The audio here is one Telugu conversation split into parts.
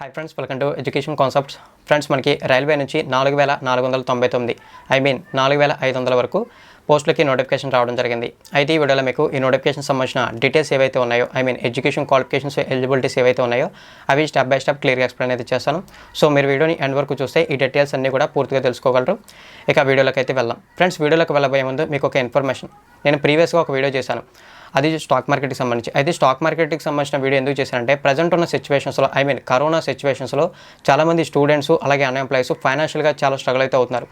Hi friends, welcome to education concepts. Friends, మనకి రైల్వే నుంచి 4499 4500 వరకు పోస్టులకి నోటిఫికేషన్ రావడం జరిగింది. అయితే ఈ వీడియోలో మీకు ఈ నోటిఫికేషన్ సంబంధించిన డీటెయిల్స్ ఏవైతే ఉన్నాయో, ఎడ్యుకేషన్ క్వాలిఫికేషన్స్, ఎలిజిబిలిటీస్ ఏవైతే ఉన్నాయో అవి స్టెప్ బై స్టెప్ క్లియర్గా ఎక్స్ప్లెయిన్ అయితే చేస్తాను. సో మీరు వీడియోని ఎండ్ వరకు చూస్తే ఈ డీటెయిల్స్ అన్నీ కూడా పూర్తిగా తెలుసుకోగలరు. ఇక వీడియోలోకి అయితే వెళ్దాం. ఫ్రెండ్స్, వీడియోలోకి వెళ్ళబోయే ముందు మీకు ఒక ఇన్ఫర్మేషన్. నేను ప్రీవియస్గా ఒక వీడియో చేశాను, అది స్టాక్ మార్కెట్కి సంబంధించి. అయితే స్టాక్ మార్కెట్కి సంబంధించిన వీడియో ఎందుకు చేశానంటే, ప్రజెంట్ ఉన్న సిచ్యువేషన్స్లో కరోనా సిచ్యువేషన్స్లో చాలామంది స్టూడెంట్స్ అలాగే అన్ఎంప్లాయీస్ ఫైనాన్షియల్గా చాలా స్ట్రగుల్ అయితే అవుతున్నారు.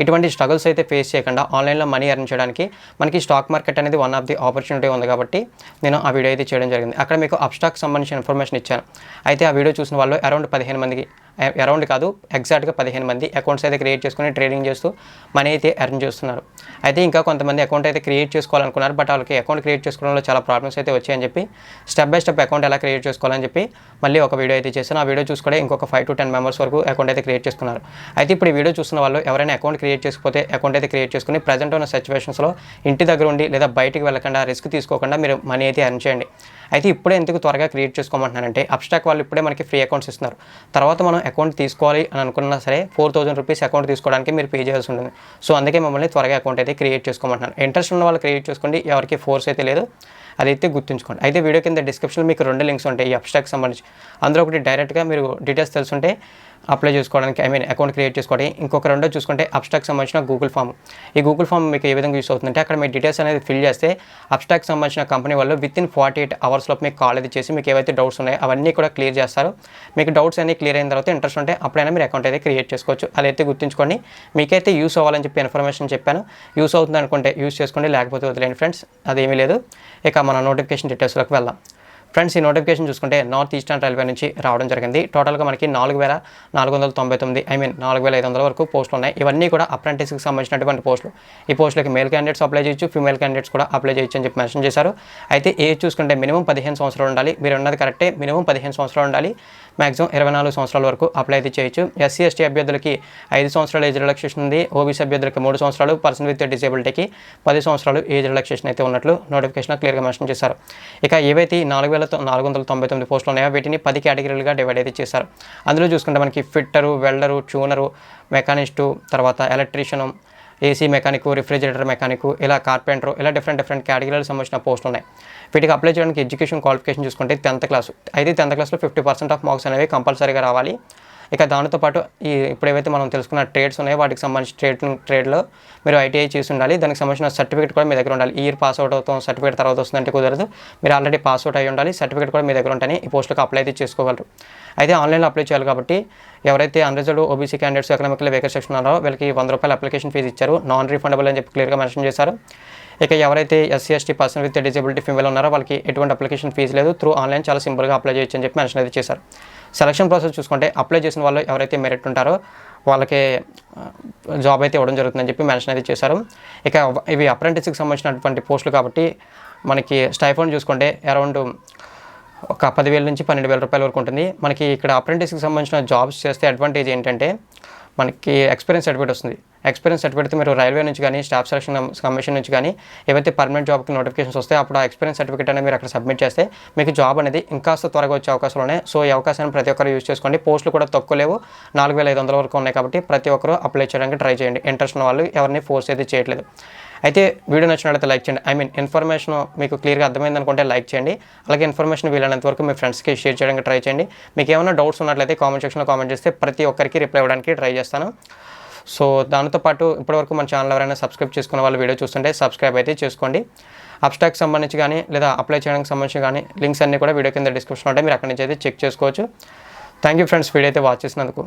ఇటువంటి స్ట్రగుల్స్ అయితే ఫేస్ చేయకుండా ఆన్లైన్లో మనీ ఎర్న్ చేయడానికి మనకి స్టాక్ మార్కెట్ అనేది వన్ ఆఫ్ ది ఆపర్చునిటీ ఉంది. కాబట్టి నేను ఆ వీడియో అయితే చేయడం జరిగింది. అక్కడ మీకు అప్స్టాక్ సంబంధించిన ఇన్ఫర్మేషన్ ఇచ్చాను. అయితే ఆ వీడియో చూసిన వాళ్ళు అరౌండ్ 15 మందికి, అరౌండ్ కాదు ఎగ్జాక్ట్గా 15 మంది అకౌంట్స్ అయితే క్రియేట్ చేసుకుని ట్రేడింగ్ చేస్తూ మనీ అయితే ఎర్న్ చేస్తున్నారు. అయితే ఇంకా కొంతమంది అకౌంట్ అయితే క్రియేట్ చేసుకోవాలనుకున్నారు, బట్ వాళ్ళకి అకౌంట్ క్రియేట్ చేసుకోవడంలో చాలా ప్రాబ్లమ్స్ అయితే వచ్చాయని చెప్పి స్టెప్ బై స్టెప్ అకౌంట్ ఎలా క్రియేట్ చేసుకోవాలని చెప్పి మళ్ళీ ఒక వీడియో అయితే చేశాను. ఆ వీడియో చూసుకుంటే ఇంకొక 5 to 10 మెంబర్స్ వరకు అకౌంట్ అయితే క్రియేట్ చేసుకున్నారు. అయితే ఇప్పుడు ఈ వీడియో చూస్తున్న వాళ్ళు ఎవరైనా అకౌంట్ క్రియేట్ చేసుకోకపోతే అకౌంట్ అయితే క్రియేట్ చేసుకుని ప్రజెంట్ ఉన్న సిచ్యువేషన్స్లో ఇంటి దగ్గర ఉండి లేదా బయటికి వెళ్ళకుండా రిస్క్ తీసుకోకుండా మీరు మనీ అయితే ఎర్న్ చేయండి. అయితే ఇప్పుడే ఎందుకు త్వరగా క్రియేట్ చేసుకోమంటున్నానంటే, అప్స్టాక్ వాళ్ళు ఇప్పుడే మనకి ఫ్రీ అకౌంట్స్ ఇస్తున్నారు. తర్వాత మనం అకౌంట్ తీసుకోవాలి అని అనుకున్నా సరే 4000 రూపీస్ అకౌంట్ తీసుకోవడానికి మీరు పే చేయాల్సి ఉంటుంది. సో అందుకే మమ్మల్ని త్వరగా అకౌంట్ అయితే క్రియేట్ చేసుకోమంటున్నాను. ఇంట్రెస్ట్ ఉన్న వాళ్ళు క్రియేట్ చేసుకోండి, ఎవరికి ఫోర్స్ అయితే లేదు, అదైతే గుర్తుంచుకోండి. అయితే వీడియో కింద డిస్క్రిప్షన్లో మీకు 2 లింక్స్ ఉంటాయి ఈ అప్స్టాక్ సంబంధించి. అందులో ఒకటి డైరెక్ట్గా మీరు డీటెయిల్స్ తెలుసుంటే అప్లై చేసుకోవడానికి, అకౌంట్ క్రియేట్ చేసుకోవడానికి. ఇంకొక రెండో చూసుకుంటే అప్స్టాక్ సంబంధించిన గూగుల్ ఫామ్. ఈ గూగుల్ ఫామ్ మీకు ఏ విధంగా యూస్ అవుతుందంటే, అక్కడ మీ డీటెయిల్స్ అనేది ఫిల్ చేస్తే అప్స్టాక్ సంబంధించిన కంపెనీ వాళ్ళు వితిన్ 48 అవర్స్లో మీకు కాల్ అయితే చేసి మీకు ఏవైతే డౌట్స్ ఉన్నాయో అవన్నీ కూడా క్లియర్ చేస్తారు. మీకు డౌట్స్ అన్నీ క్లియర్ అయిన తర్వాత ఇంట్రెస్ట్ ఉంటే అప్పుడైనా మీరు అకౌంట్ అయితే క్రియేట్ చేసుకోవచ్చు. అదైతే గుర్తుంచుకోండి. మీకైతే యూస్ అవ్వాలని చెప్పి ఇన్ఫర్మేషన్ చెప్పాను. యూస్ అవుతుంది అనుకుంటే యూస్ చేసుకోండి, లేకపోతే వదిలేండి ఫ్రెండ్స్, అదేమీ లేదు. ఇక మన నోటిఫికేషన్ డీటెయిల్స్లోకి వెళ్దాం. ఫ్రెండ్స్, ఈ నోటిఫికేషన్ చూసుకుంటే నార్త్ ఈస్టర్న్ రైల్వే నుంచి రావడం జరిగింది. టోటల్గా మనకి 4499 4500 వరకు పోస్టులు ఉన్నాయి. ఇవన్నీ కూడా అప్రెంటిస్కి సంబంధించినటువంటి పోస్టులు. ఈ పోస్టులకి మేల్ క్యాండిడేట్స్ అప్లై చేయొచ్చు, ఫీమేల్ క్యాండిడేట్స్ కూడా అప్లై చేయొచ్చు అని చెప్పి మెన్షన్ చేశారు. అయితే ఏజ్ చూసుకుంటే మినిమం 15 సంవత్సరాలు ఉండాలి. మీరు ఉన్నది కరెక్టే, మినిమం 15 సంవత్సరాలు ఉండాలి. మ్యాక్సిమం 24 సంవత్సరాల వరకు అప్లై అయితే చేయొచ్చు. SC ST అభ్యర్థులకి 5 సంవత్సరాల ఏజ్ రిలాక్సేషన్ ఉంది. OBC అభ్యర్థులకి 3 సంవత్సరాలు, పర్సన్ విత్ డిసేబిలిటీకి 10 సంవత్సరాలు ఏజ్ రిలాక్సేషన్ అయితే ఉన్నట్లు నోటిఫికేషన్ క్లియర్గా మెన్షన్ చేశారు. ఇక ఏవైతే 4499 పోస్టులు ఉన్నాయో వీటిని 10 కేటగిరీలుగా డివైడ్ అయితే చేశారు. అందులో చూసుకుంటే మనకి ఫిట్టరు, వెల్డరు, ట్యూనరు, మెకానిస్టు, తర్వాత electrician, AC mechanic, refrigerator mechanic, ఇలా కార్పెంటరు, ఇలా డిఫరెంట్ కేటగిరీలకు సంబంధించిన పోస్టులు ఉన్నాయి. వీటికి అప్లై చేయడానికి ఎడ్యుకేషన్ క్వాలిఫికేషన్ చూసుకుంటే 10th క్లాస్. అయితే 10th క్లాస్లో 50% ఆఫ్ మార్క్స్ అనేవి కంపల్సరీగా రావాలి. ఇక దానితో పాటు ఇప్పుడు ఏవైతే మనం తెలుసుకున్న ట్రేడ్స్ ఉన్నాయో వాటికి సంబంధించి ట్రేడ్లో మీరు ITI చేసి ఉండాలి. దానికి సంబంధించిన సర్టిఫికేట్ కూడా మీ దగ్గర ఉండాలి. ఈ ఇయర్ పాస్ అవుట్ అవుతాం, సర్టిఫికేట్ తర్వాత వస్తుందంటే కుదరదు. మీరు ఆల్రెడీ పాస్ అవుట్ అయ్యి ఉండాలి, సర్టిఫికేట్ కూడా మీ దగ్గర ఉంటేనే ఈ పోస్టులకు అప్లై అయితే చేసుకోగలరు. అయితే ఆన్లైన్లో అప్లై చేయాలి కాబట్టి ఎవరైతే unreserved OBC candidates, economical weaker section ఉన్నారో వీళ్ళకి 100 రూపాయల అప్లికేషన్ ఫీజు ఇచ్చారు. నాన్ రీఫండబుల్ అని చెప్పి క్లియర్గా మెన్షన్ చేశారు. ఇక ఎవరైతే SC ST person with disability female ఉన్నారో వాళ్ళకి ఎటువంటి అప్లికేషన్ ఫీజు లేదు. త్రూ ఆన్లైన్ చాలా సింపుల్గా అప్లై చేయొచ్చు అని చెప్పి మెన్షన్ అయితే చేశారు. సెలక్షన్ ప్రాసెస్ చూసుకుంటే అప్లై చేసిన వాళ్ళు ఎవరైతే మెరిట్ ఉంటారో వాళ్ళకి జాబ్ అయితే ఇవ్వడం జరుగుతుందని చెప్పి మెన్షన్ అయితే చేశారు. ఇక ఇవి అప్రెంటిస్కి సంబంధించినటువంటి పోస్టులు కాబట్టి మనకి స్టైఫండ్ చూసుకుంటే అరౌండ్ ఒక 10,000 నుంచి 12,000 రూపాయల వరకు ఉంటుంది. మనకి ఇక్కడ అప్రెంటిస్కి సంబంధించిన జాబ్స్ చేస్తే అడ్వాంటేజ్ ఏంటంటే మనకి ఎక్స్పీరియన్స్ సర్టిఫికేట్ వస్తుంది. ఎక్స్పీరియన్స్ సర్టిఫికేట్ మీరు రైల్వే నుంచి కానీ, స్టాఫ్ సెలక్షన్ కమిషన్ నుంచి కానీ ఏవైతే పర్మనెంట్ జాబ్కి నోటిఫికేషన్స్ వస్తాయి అప్పుడు ఆ ఎక్స్పీరియన్స్ సర్టిఫికేట్ అనేది మీరు అక్కడ సబ్మిట్ చేస్తే మీకు జాబ్ అనేది ఇంకాస్త త్వరగా వచ్చే అవకాశాలు ఉన్నాయి. సో ఈ అవకాశాన్ని ప్రతి ఒక్కరు యూజ్ చేసుకోండి. పోస్టులు కూడా తక్కువ లేవు, 4500 వరకు ఉన్నాయి. కాబట్టి ప్రతి ఒక్కరు అప్లై చేయడానికి ట్రై చేయండి. ఇంట్రెస్ట్ ఉన్న వాళ్ళు ఎవరిని ఫోర్స్ అయితే చేయట్లేదు. అయితే వీడియో నచ్చినట్లయితే లైక్ చేయండి. ఇన్ఫర్మేషన్ మీకు క్లియర్గా అర్థమైంది అనుకుంటే లైక్ చేయండి. అలాగే ఇన్ఫర్మేషన్ వీలైనంత వరకు మీ ఫ్రెండ్స్కి షేర్ చేయడానికి ట్రై చేయండి. మీకు ఏమైనా డౌట్స్ ఉన్నట్లయితే కామెంట్ సెక్షన్లో కామెంట్ చేస్తే ప్రతి ఒక్కరికి రిప్లై ఇవ్వడానికి ట్రై చేస్తాను. సో దానితో పాటు ఇప్పటివరకు మన ఛానల్ ఎవరైనా సబ్స్క్రైబ్ చేసుకున్న వాళ్ళు వీడియో చూస్తుంటే సబ్స్క్రైబ్ అయితే చేసుకోండి. అప్స్టాక్ సంబంధించి కానీ లేదా అప్లై చేయడానికి సంబంధించి కానీ లింక్స్ అన్నీ కూడా వీడియో కింద డిస్క్రిప్షన్లో ఉంటాయి. మీరు అక్కడి నుంచి అయితే చెక్ చేసుకోవచ్చు. థ్యాంక్ యూ ఫ్రెండ్స్, వీడియో అయితే వాచ్ చేసినందుకు.